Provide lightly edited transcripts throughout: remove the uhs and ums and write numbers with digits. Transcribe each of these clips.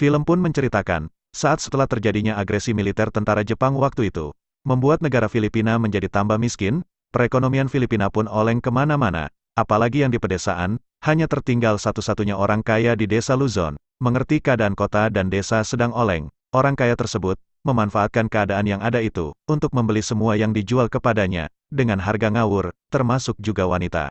Film pun menceritakan, saat setelah terjadinya agresi militer tentara Jepang waktu itu, membuat negara Filipina menjadi tambah miskin, perekonomian Filipina pun oleng kemana-mana, apalagi yang di pedesaan, hanya tertinggal satu-satunya orang kaya di desa Luzon, mengerti keadaan kota dan desa sedang oleng. Orang kaya tersebut, memanfaatkan keadaan yang ada itu, untuk membeli semua yang dijual kepadanya, dengan harga ngawur, termasuk juga wanita.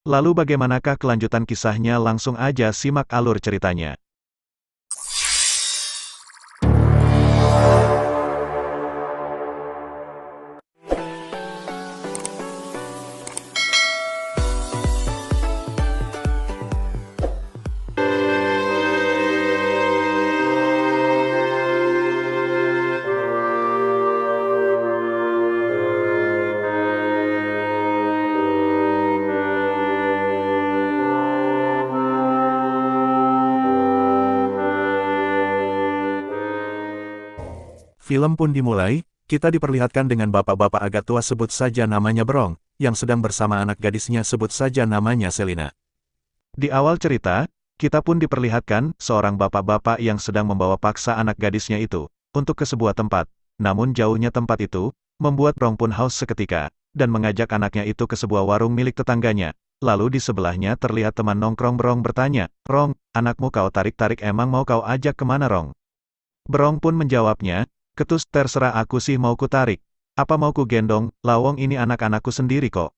Lalu bagaimanakah kelanjutan kisahnya? Langsung aja simak alur ceritanya. Film pun dimulai, kita diperlihatkan dengan bapak-bapak agak tua sebut saja namanya Brong, yang sedang bersama anak gadisnya sebut saja namanya Selina. Di awal cerita, kita pun diperlihatkan seorang bapak-bapak yang sedang membawa paksa anak gadisnya itu, untuk ke sebuah tempat. Namun jauhnya tempat itu, membuat Brong pun haus seketika, dan mengajak anaknya itu ke sebuah warung milik tetangganya. Lalu di sebelahnya terlihat teman nongkrong Brong bertanya, "Rong, anakmu kau tarik-tarik emang mau kau ajak kemana Rong?" Brong pun menjawabnya, "Ketus, terserah aku sih mau ku tarik. Apa mau ku gendong, lawong ini anak-anakku sendiri kok."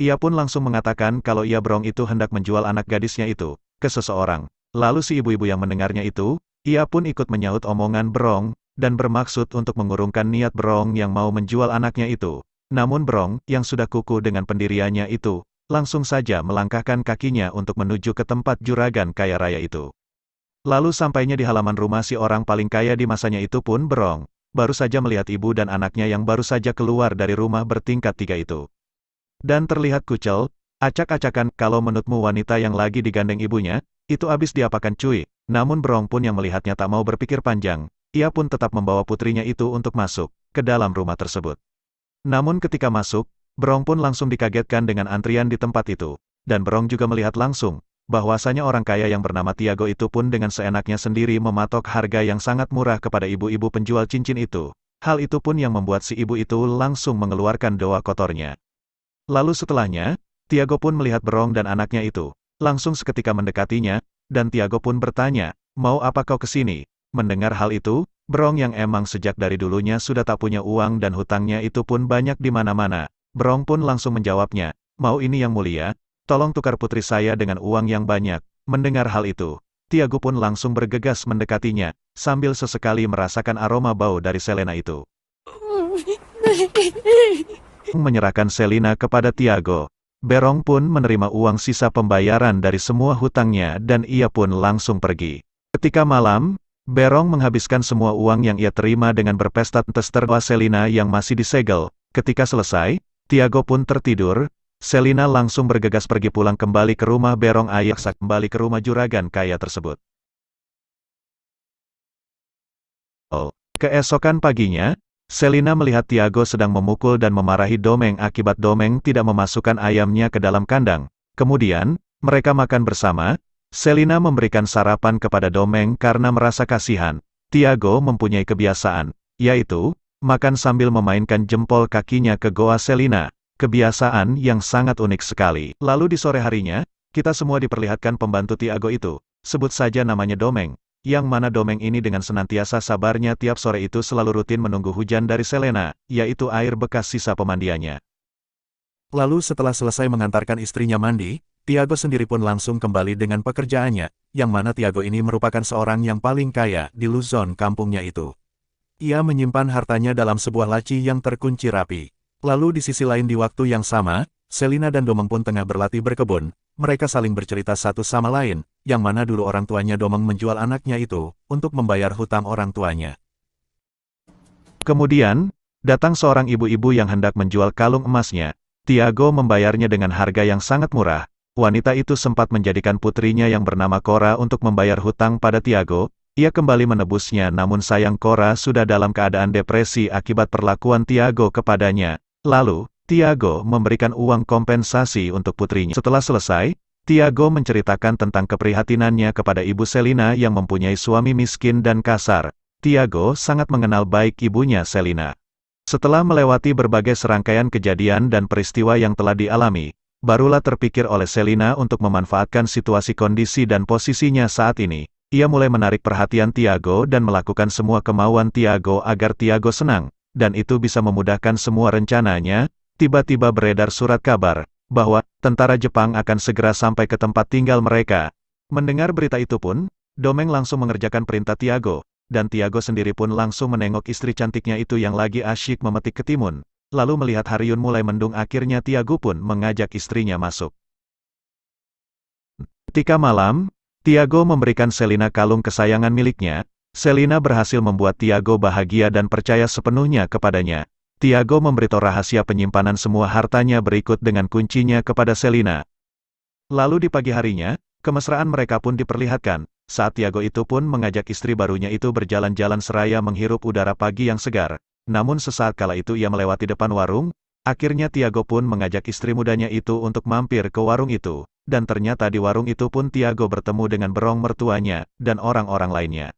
Ia pun langsung mengatakan kalau ia Brong itu hendak menjual anak gadisnya itu, ke seseorang. Lalu si ibu-ibu yang mendengarnya itu, ia pun ikut menyahut omongan Brong, dan bermaksud untuk mengurungkan niat Brong yang mau menjual anaknya itu. Namun Brong, yang sudah kukuh dengan pendiriannya itu, langsung saja melangkahkan kakinya untuk menuju ke tempat juragan kaya raya itu. Lalu sampainya di halaman rumah si orang paling kaya di masanya itu pun Brong, baru saja melihat ibu dan anaknya yang baru saja keluar dari rumah bertingkat 3 itu. Dan terlihat kucel, acak-acakan, kalau menurutmu wanita yang lagi digandeng ibunya, itu abis diapakan cuy. Namun Brong pun yang melihatnya tak mau berpikir panjang, ia pun tetap membawa putrinya itu untuk masuk ke dalam rumah tersebut. Namun ketika masuk, Brong pun langsung dikagetkan dengan antrian di tempat itu. Dan Brong juga melihat langsung, bahwasanya orang kaya yang bernama Tiago itu pun dengan seenaknya sendiri mematok harga yang sangat murah kepada ibu-ibu penjual cincin itu. Hal itu pun yang membuat si ibu itu langsung mengeluarkan doa kotornya. Lalu setelahnya, Tiago pun melihat Brong dan anaknya itu, langsung seketika mendekatinya, dan Tiago pun bertanya, "Mau apa kau kesini?" Mendengar hal itu, Brong yang emang sejak dari dulunya sudah tak punya uang dan hutangnya itu pun banyak di mana-mana, Brong pun langsung menjawabnya, "Mau ini yang mulia, tolong tukar putri saya dengan uang yang banyak." Mendengar hal itu, Tiago pun langsung bergegas mendekatinya, sambil sesekali merasakan aroma bau dari Selena itu. Menyerahkan Selina kepada Tiago. Brong pun menerima uang sisa pembayaran dari semua hutangnya dan ia pun langsung pergi. Ketika malam, Brong menghabiskan semua uang yang ia terima dengan berpesta tertawa Selina yang masih disegel. Ketika selesai, Tiago pun tertidur. Selina langsung bergegas pergi pulang kembali ke rumah Brong Ayaksa, kembali ke rumah juragan kaya tersebut. Keesokan paginya, Selina melihat Tiago sedang memukul dan memarahi Domeng akibat Domeng tidak memasukkan ayamnya ke dalam kandang. Kemudian, mereka makan bersama. Selina memberikan sarapan kepada Domeng karena merasa kasihan. Tiago mempunyai kebiasaan, yaitu, makan sambil memainkan jempol kakinya ke goa Selina. Kebiasaan yang sangat unik sekali. Lalu di sore harinya, kita semua diperlihatkan pembantu Tiago itu, sebut saja namanya Domeng, yang mana Domeng ini dengan senantiasa sabarnya tiap sore itu selalu rutin menunggu hujan dari Selena, yaitu air bekas sisa pemandiannya. Lalu setelah selesai mengantarkan istrinya mandi, Tiago sendiri pun langsung kembali dengan pekerjaannya, yang mana Tiago ini merupakan seorang yang paling kaya di Luzon kampungnya itu. Ia menyimpan hartanya dalam sebuah laci yang terkunci rapi. Lalu di sisi lain di waktu yang sama, Selina dan Domeng pun tengah berlatih berkebun. Mereka saling bercerita satu sama lain, yang mana dulu orang tuanya Domeng menjual anaknya itu, untuk membayar hutang orang tuanya. Kemudian, datang seorang ibu-ibu yang hendak menjual kalung emasnya. Tiago membayarnya dengan harga yang sangat murah. Wanita itu sempat menjadikan putrinya yang bernama Cora untuk membayar hutang pada Tiago. Ia kembali menebusnya namun sayang Cora sudah dalam keadaan depresi akibat perlakuan Tiago kepadanya. Lalu, Tiago memberikan uang kompensasi untuk putrinya. Setelah selesai, Tiago menceritakan tentang keprihatinannya kepada Ibu Selina yang mempunyai suami miskin dan kasar. Tiago sangat mengenal baik ibunya Selina. Setelah melewati berbagai serangkaian kejadian dan peristiwa yang telah dialami, barulah terpikir oleh Selina untuk memanfaatkan situasi kondisi dan posisinya saat ini. Ia mulai menarik perhatian Tiago dan melakukan semua kemauan Tiago agar Tiago senang, dan itu bisa memudahkan semua rencananya. Tiba-tiba beredar surat kabar bahwa tentara Jepang akan segera sampai ke tempat tinggal mereka. Mendengar berita itu pun, Domeng langsung mengerjakan perintah Tiago, dan Tiago sendiri pun langsung menengok istri cantiknya itu yang lagi asyik memetik ketimun. Lalu melihat Haryun mulai mendung, akhirnya Tiago pun mengajak istrinya masuk. Ketika malam, Tiago memberikan Selina kalung kesayangan miliknya. Selina berhasil membuat Tiago bahagia dan percaya sepenuhnya kepadanya. Tiago memberitahu rahasia penyimpanan semua hartanya berikut dengan kuncinya kepada Selina. Lalu di pagi harinya, kemesraan mereka pun diperlihatkan, saat Tiago itu pun mengajak istri barunya itu berjalan-jalan seraya menghirup udara pagi yang segar. Namun sesaat kala itu ia melewati depan warung, akhirnya Tiago pun mengajak istri mudanya itu untuk mampir ke warung itu, dan ternyata di warung itu pun Tiago bertemu dengan berong mertuanya, dan orang-orang lainnya.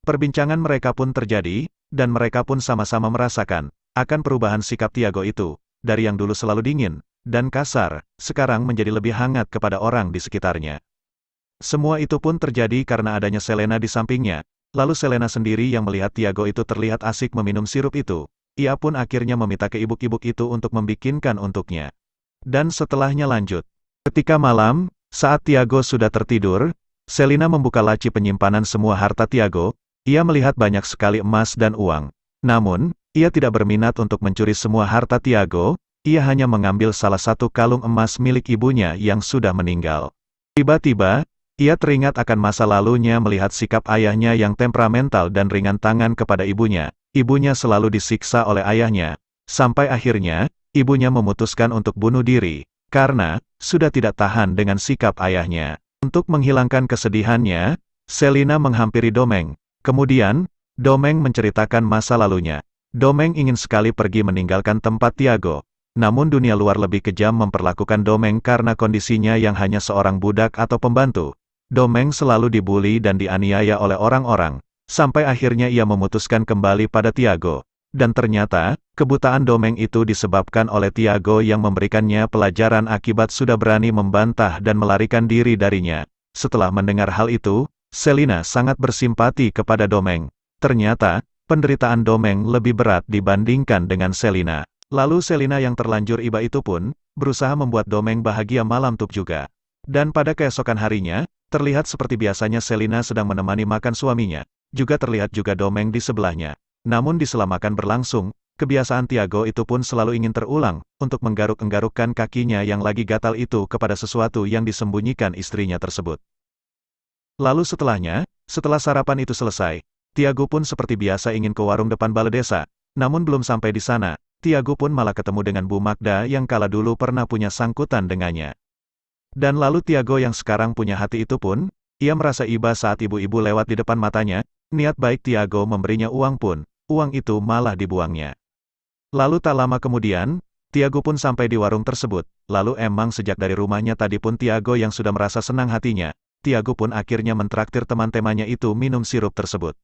Perbincangan mereka pun terjadi, dan mereka pun sama-sama merasakan akan perubahan sikap Tiago itu, dari yang dulu selalu dingin dan kasar, sekarang menjadi lebih hangat kepada orang di sekitarnya. Semua itu pun terjadi karena adanya Selena di sampingnya. Lalu Selena sendiri yang melihat Tiago itu terlihat asik meminum sirup itu. Ia pun akhirnya meminta ke ibuk-ibuk itu untuk membikinkan untuknya. Dan setelahnya lanjut. Ketika malam, saat Tiago sudah tertidur, Selena membuka laci penyimpanan semua harta Tiago. Ia melihat banyak sekali emas dan uang. Namun, ia tidak berminat untuk mencuri semua harta Tiago. Ia hanya mengambil salah satu kalung emas milik ibunya yang sudah meninggal. Tiba-tiba, ia teringat akan masa lalunya melihat sikap ayahnya yang temperamental dan ringan tangan kepada ibunya. Ibunya selalu disiksa oleh ayahnya. Sampai akhirnya, ibunya memutuskan untuk bunuh diri, karena sudah tidak tahan dengan sikap ayahnya. Untuk menghilangkan kesedihannya, Selina menghampiri Domeng. Kemudian, Domeng menceritakan masa lalunya. Domeng ingin sekali pergi meninggalkan tempat Tiago. Namun dunia luar lebih kejam memperlakukan Domeng karena kondisinya yang hanya seorang budak atau pembantu. Domeng selalu dibuli dan dianiaya oleh orang-orang, sampai akhirnya ia memutuskan kembali pada Tiago. Dan ternyata, kebutaan Domeng itu disebabkan oleh Tiago yang memberikannya pelajaran akibat sudah berani membantah dan melarikan diri darinya. Setelah mendengar hal itu, Selina sangat bersimpati kepada Domeng. Ternyata, penderitaan Domeng lebih berat dibandingkan dengan Selina. Lalu Selina yang terlanjur iba itu pun, berusaha membuat Domeng bahagia malam itu juga. Dan pada keesokan harinya, terlihat seperti biasanya Selina sedang menemani makan suaminya. Juga terlihat juga Domeng di sebelahnya. Namun di sela makan berlangsung, kebiasaan Tiago itu pun selalu ingin terulang, untuk menggaruk-enggarukkan kakinya yang lagi gatal itu kepada sesuatu yang disembunyikan istrinya tersebut. Lalu setelah sarapan itu selesai, Tiago pun seperti biasa ingin ke warung depan balai desa. Namun belum sampai di sana, Tiago pun malah ketemu dengan Bu Magda yang kala dulu pernah punya sangkutan dengannya. Dan lalu Tiago yang sekarang punya hati itu pun, ia merasa iba saat ibu-ibu lewat di depan matanya. Niat baik Tiago memberinya uang pun, uang itu malah dibuangnya. Lalu tak lama kemudian, Tiago pun sampai di warung tersebut. Lalu emang sejak dari rumahnya tadi pun Tiago yang sudah merasa senang hatinya, Tiago pun akhirnya mentraktir teman-temannya itu minum sirup tersebut.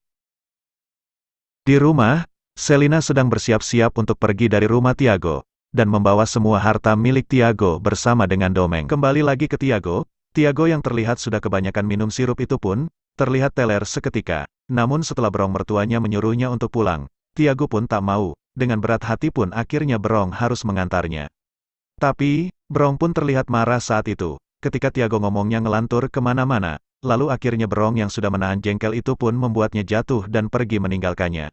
Di rumah, Selina sedang bersiap-siap untuk pergi dari rumah Tiago, dan membawa semua harta milik Tiago bersama dengan Domeng. Kembali lagi ke Tiago, Tiago yang terlihat sudah kebanyakan minum sirup itu pun, terlihat teler seketika. Namun setelah berong mertuanya menyuruhnya untuk pulang, Tiago pun tak mau, dengan berat hati pun akhirnya berong harus mengantarnya. Tapi, berong pun terlihat marah saat itu. Ketika Tiago ngomongnya ngelantur kemana-mana, lalu akhirnya berong yang sudah menahan jengkel itu pun membuatnya jatuh dan pergi meninggalkannya.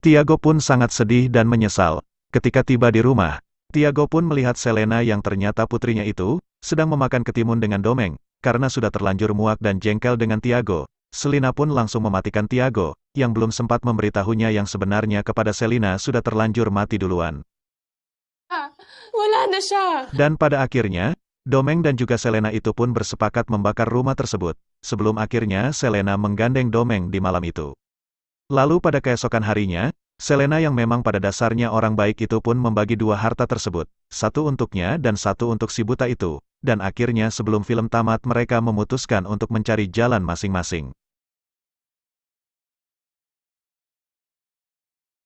Tiago pun sangat sedih dan menyesal. Ketika tiba di rumah, Tiago pun melihat Selena yang ternyata putrinya itu, sedang memakan ketimun dengan Domeng. Karena sudah terlanjur muak dan jengkel dengan Tiago, Selina pun langsung mematikan Tiago, yang belum sempat memberitahunya yang sebenarnya kepada Selina sudah terlanjur mati duluan. Wala na siya. Dan pada akhirnya, Domeng dan juga Selena itu pun bersepakat membakar rumah tersebut, sebelum akhirnya Selena menggandeng Domeng di malam itu. Lalu pada keesokan harinya, Selena yang memang pada dasarnya orang baik itu pun membagi dua harta tersebut, satu untuknya dan satu untuk si buta itu, dan akhirnya sebelum film tamat mereka memutuskan untuk mencari jalan masing-masing.